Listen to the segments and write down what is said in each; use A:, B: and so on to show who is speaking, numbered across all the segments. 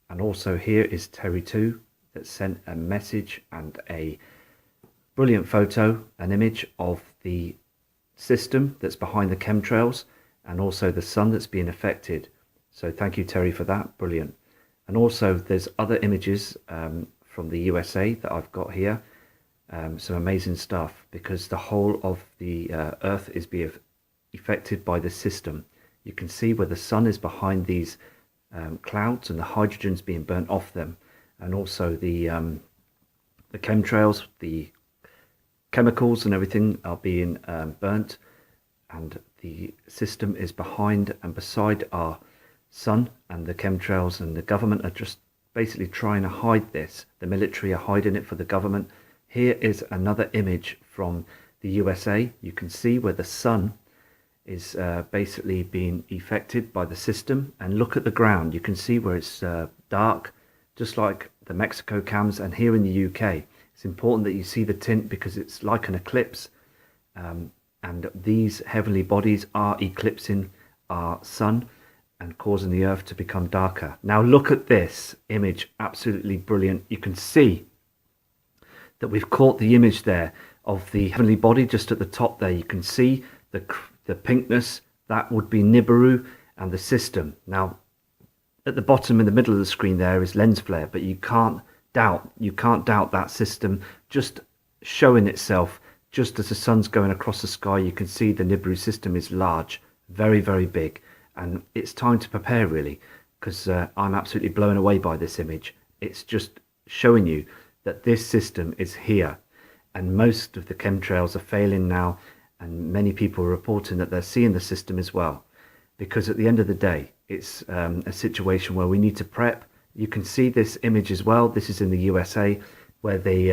A: And also here is Terry 2 that sent a message and a brilliant photo, an image of the system that's behind the chemtrails and also the sun that's being affected. So thank you, Terry, for that. Brilliant. And also there's other images from the USA that I've got here. Some amazing stuff, because the whole of the earth is being affected by the system. You can see where the sun is behind these clouds and the hydrogen's being burnt off them, and also the chemtrails, the chemicals and everything are being burnt, and the system is behind and beside our sun, and the chemtrails and the government are just basically trying to hide this. The military are hiding it for the government. Here is another image from the USA. You can see where the sun is basically being affected by the system, and look at the ground. You can see where it's dark, just like the Mexico cams. And here in the UK, it's important that you see the tint because it's like an eclipse, and these heavenly bodies are eclipsing our sun and causing the earth to become darker. Now look at this image, absolutely brilliant. You can see that we've caught the image there of the heavenly body just at the top there. You can see the pinkness, that would be Nibiru and the system. Now at the bottom in the middle of the screen there is lens flare, but you can't doubt that system just showing itself just as the sun's going across the sky. You can see the Nibiru system is large, very, very big, and it's time to prepare really, because I'm absolutely blown away by this image. It's just showing you that this system is here, and most of the chemtrails are failing now, and many people are reporting that they're seeing the system as well, because at the end of the day it's a situation where we need to prep. You can see this image as well. This is in the USA, where they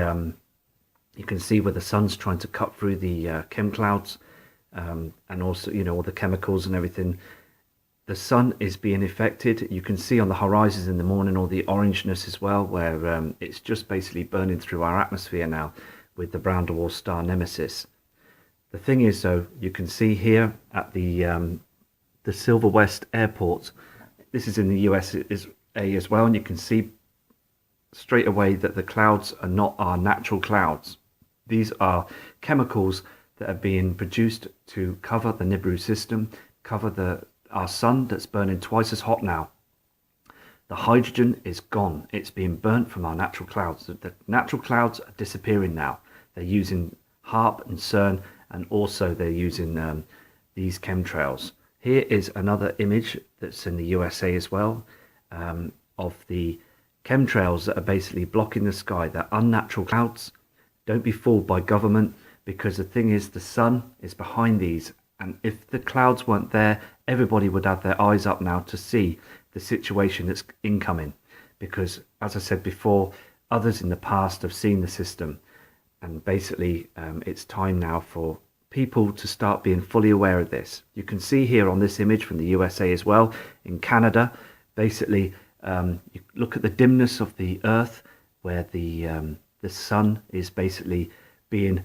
A: you can see where the sun's trying to cut through the chem clouds, and also, you know, all the chemicals and everything. The sun is being affected. You can see on the horizons in the morning all the orangeness as well, where it's just basically burning through our atmosphere now with the brown dwarf star Nemesis. The thing is though, you can see here at the Silver West airport, this is in the USA as well, and you can see straight away that the clouds are not our natural clouds. These are chemicals that are being produced to cover the Nibiru system, cover our sun that's burning twice as hot now. The hydrogen is gone. It's being burnt from our natural clouds. The natural clouds are disappearing now. They're using HAARP and CERN, and also they're using these chemtrails. Here is another image that's in the USA as well, of the chemtrails that are basically blocking the sky. They're unnatural clouds. Don't be fooled by government, because the thing is, the sun is behind these, and if the clouds weren't there, everybody would have their eyes up now to see the situation that's incoming, because as I said before, others in the past have seen the system, and basically it's time now for people to start being fully aware of this. You can see here on this image from the USA as well, in Canada, basically you look at the dimness of the earth, where the sun is basically being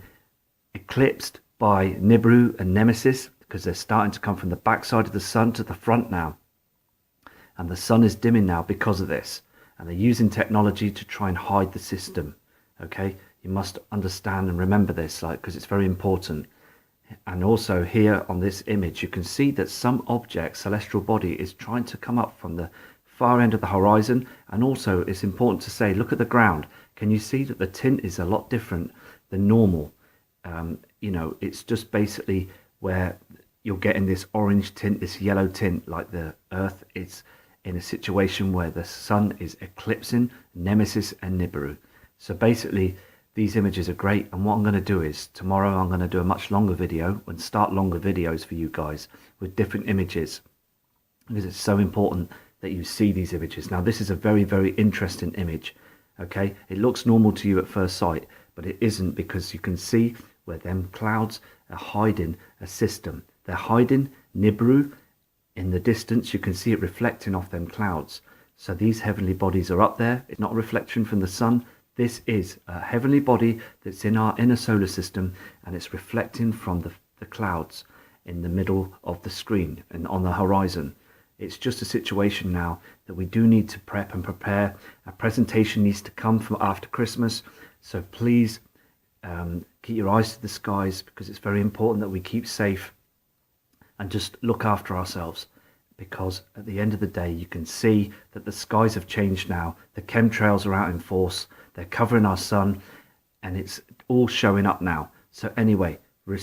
A: eclipsed by Nibiru and Nemesis, because they're starting to come from the backside of the sun to the front now, and the sun is dimming now because of this, and they're using technology to try and hide the system. Okay, you must understand and remember this, like, because it's very important. And also here on this image, you can see that some object, celestial body, is trying to come up from the far end of the horizon. And also it's important to say, look at the ground. Can you see that the tint is a lot different than normal? You know, it's just basically where you're getting this orange tint, this yellow tint, like the earth is in a situation where the sun is eclipsing Nemesis and Nibiru. So basically these images are great, and what I'm going to do is tomorrow I'm going to do a much longer video and start longer videos for you guys with different images, because it's so important that you see these images. Now this is a very, very interesting image. Okay, it looks normal to you at first sight, but it isn't, because you can see where them clouds are hiding a system. They're hiding Nibiru in the distance. You can see it reflecting off them clouds. So these heavenly bodies are up there. It's not a reflection from the sun. This is a heavenly body that's in our inner solar system, and it's reflecting from the clouds in the middle of the screen and on the horizon. It's just a situation now that we do need to prep and prepare. A presentation needs to come from after Christmas. So please keep your eyes to the skies, because it's very important that we keep safe and just look after ourselves. Because at the end of the day, you can see that the skies have changed now. The chemtrails are out in force. They're covering our sun, and it's all showing up now. So anyway,